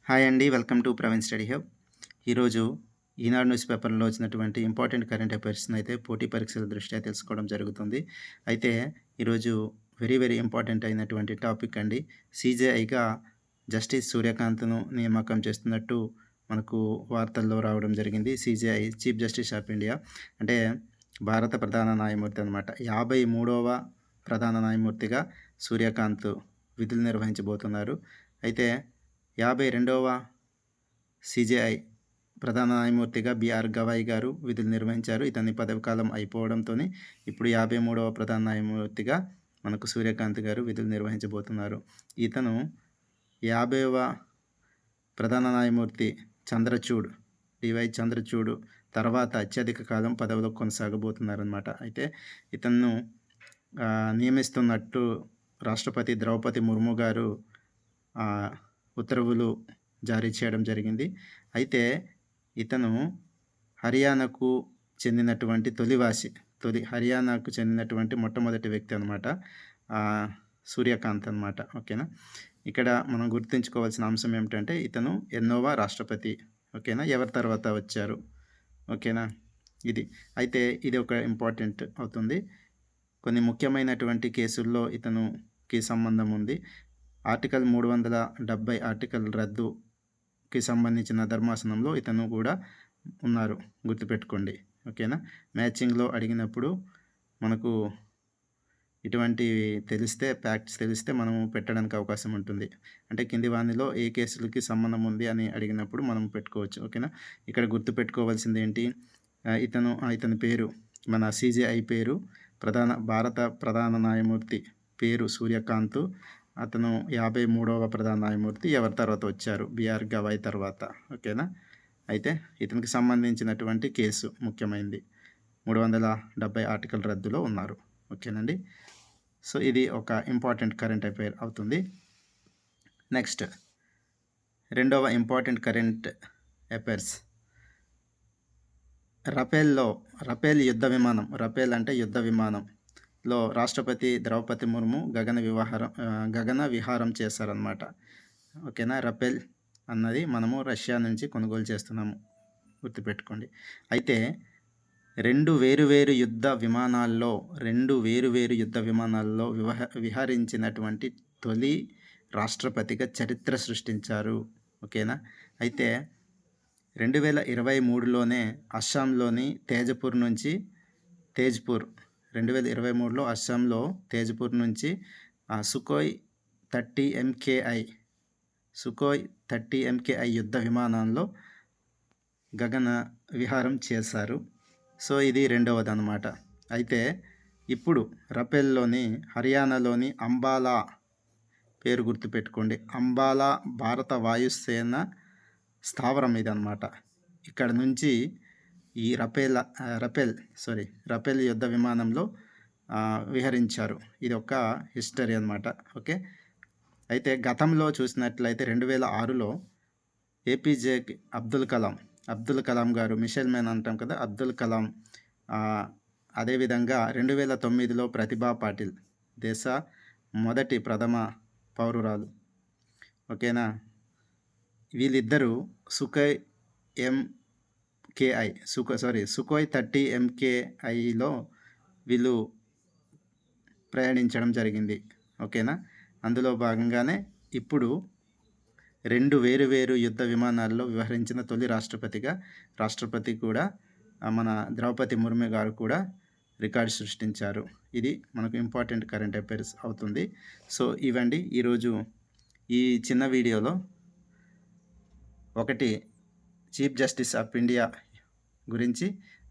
Hi అండి. Welcome to Praveen study hub. ఈరోజు ఈనాడు news పేపర్‌లో వచ్చినటువంటి ఇంపార్టెంట్ కరెంట్ అఫైర్స్‌ని అయితే పోటీ పరీక్షల దృష్ట్యా తెలుసుకోవడం జరుగుతుంది. అయితే ఈరోజు వెరీ ఇంపార్టెంట్ అయినటువంటి టాపిక్ అండి. సీజేఐగా జస్టిస్ సూర్యకాంత్‌ను నియామకం చేస్తున్నట్టు మనకు వార్తల్లో రావడం జరిగింది. CJI chief justice of India అంటే భారత ప్రధాన న్యాయమూర్తి అనమాట. 53వ ప్రధాన న్యాయమూర్తిగా సూర్యకాంత్ విధులు నిర్వహించబోతున్నారు. అయితే 52వ సీజేఐ ప్రధాన న్యాయమూర్తిగా బీఆర్ గవాయ్ గారు విధులు నిర్వహించారు. ఇతని పదవి కాలం అయిపోవడంతోని ఇప్పుడు 53వ ప్రధాన న్యాయమూర్తిగా మనకు సూర్యకాంత్ గారు విధులు నిర్వహించబోతున్నారు. ఇతను 50వ ప్రధాన న్యాయమూర్తి చంద్రచూడ్, డివై చంద్రచూడ్ తర్వాత అత్యధిక కాలం పదవిలో కొనసాగబోతున్నారనమాట. అయితే ఇతన్ను నియమిస్తున్నట్టు రాష్ట్రపతి ద్రౌపది ముర్ము గారు ఉత్తర్వులు జారీ చేయడం జరిగింది. అయితే ఇతను హర్యానాకు చెందినటువంటి హర్యానాకు చెందినటువంటి మొట్టమొదటి వ్యక్తి అనమాట. సూర్యకాంత్ అనమాట. ఓకేనా. ఇక్కడ మనం గుర్తుంచుకోవాల్సిన అంశం ఏమిటంటే ఇతను ఎన్నోవ రాష్ట్రపతి. ఓకేనా. ఎవరి తర్వాత వచ్చారు. ఓకేనా. అయితే ఇది ఒక ఇంపార్టెంట్ అవుతుంది. కొన్ని ముఖ్యమైనటువంటి కేసుల్లో ఇతనుకి సంబంధం ఉంది. ఆర్టికల్ 370 ఆర్టికల్ రద్దుకి సంబంధించిన ధర్మాసనంలో ఇతను కూడా ఉన్నారు, గుర్తుపెట్టుకోండి. ఓకేనా. మ్యాచింగ్లో అడిగినప్పుడు మనకు ఇటువంటివి ఫ్యాక్ట్స్ తెలిస్తే మనము పెట్టడానికి అవకాశం ఉంటుంది. అంటే కింది వానిలో ఏ కేసులకి సంబంధం ఉంది అని అడిగినప్పుడు మనం పెట్టుకోవచ్చు. ఓకేనా. ఇక్కడ గుర్తుపెట్టుకోవాల్సింది ఏంటి, ఇతని పేరు, మన సీజేఐ పేరు, భారత ప్రధాన న్యాయమూర్తి పేరు సూర్యకాంత్. అతను 53వ ప్రధాన న్యాయమూర్తి. ఎవరి తర్వాత వచ్చారు, బీఆర్ గవాయ్ తర్వాత. ఓకేనా. అయితే ఇతనికి సంబంధించినటువంటి కేసు ముఖ్యమైనది, 370 ఆర్టికల్ రద్దులో ఉన్నారు. ఓకేనండి. సో ఇది ఒక ఇంపార్టెంట్ కరెంట్ అఫైర్ అవుతుంది. నెక్స్ట్ రెండవ ఇంపార్టెంట్ కరెంట్ అఫైర్స్, రఫేల్ యుద్ధ విమానం, రఫేల్ అంటే యుద్ధ విమానంలో రాష్ట్రపతి ద్రౌపది ముర్ము గగన విహారం చేశారనమాట. ఓకేనా. రఫేల్ అన్నది మనము రష్యా నుంచి కొనుగోలు చేస్తున్నాము, గుర్తుపెట్టుకోండి. అయితే రెండు వేరు యుద్ధ విమానాల్లో విహరించినటువంటి తొలి రాష్ట్రపతిగా చరిత్ర సృష్టించారు. ఓకేనా. అయితే 2023లోనే అస్సాంలోని తేజ్పూర్ 2023లో అస్సాంలో తేజ్పూర్ నుంచి సుఖోయ్ 30 MKI యుద్ధ విమానంలో గగన విహారం చేశారు. సో ఇది రెండవది అన్నమాట. అయితే ఇప్పుడు రఫేల్లోని హర్యానాలోని అంబాలా, పేరు గుర్తుపెట్టుకోండి, అంబాలా భారత వాయుసేన స్థావరం ఇది అనమాట. ఇక్కడ నుంచి ఈ రఫేల్ యుద్ధ విమానంలో విహరించారు. ఇది ఒక హిస్టరీ అనమాట. ఓకే. అయితే గతంలో చూసినట్లయితే 2006లో ఏపీజే అబ్దుల్ కలాం గారు, మిషైల్ మ్యాన్ అంటాం కదా, అబ్దుల్ కలాం. అదేవిధంగా 2009లో ప్రతిభా పాటిల్, దేశ మొదటి ప్రథమ పౌరురాలు. ఓకేనా. వీళ్ళిద్దరూ సుఖోయ్ 30 MKIలో వీళ్ళు ప్రయాణించడం జరిగింది. ఓకేనా. అందులో భాగంగానే ఇప్పుడు రెండు వేరు యుద్ధ విమానాల్లో వ్యవహరించిన తొలి రాష్ట్రపతి కూడా మన ద్రౌపది ముర్ము గారు కూడా రికార్డు సృష్టించారు. ఇది మనకు ఇంపార్టెంట్ కరెంట్ అఫైర్స్ అవుతుంది. సో ఇవండి ఈరోజు ఈ చిన్న వీడియోలో. ఒకటి, చీఫ్ జస్టిస్ ఆఫ్ ఇండియా గురించి,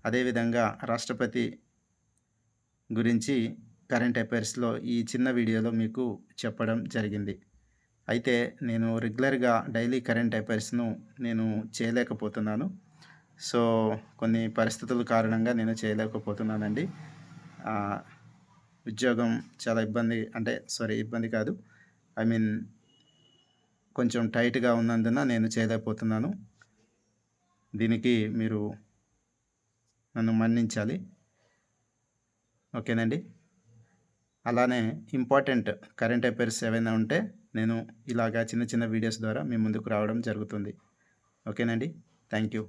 అదేవిధంగా రాష్ట్రపతి గురించి కరెంట్ అఫైర్స్లో ఈ చిన్న వీడియోలో మీకు చెప్పడం జరిగింది. అయితే నేను రెగ్యులర్గా డైలీ కరెంట్ అఫైర్స్ను నేను చేయలేకపోతున్నాను. సో కొన్ని పరిస్థితుల కారణంగా నేను చేయలేకపోతున్నానండి. ఉద్యోగం చాలా ఇబ్బంది కాదు, కొంచెం టైట్గా ఉన్నందున నేను చేయలేకపోతున్నాను. దీనికి మీరు నన్ను మన్నించాలి. ఓకేనండి. అలానే ఇంపార్టెంట్ కరెంట్ అఫైర్స్ ఏవైనా ఉంటే నేను ఇలాగా చిన్న చిన్న వీడియోస్ ద్వారా మీ ముందుకు రావడం జరుగుతుంది. ఓకేనండి. Thank you.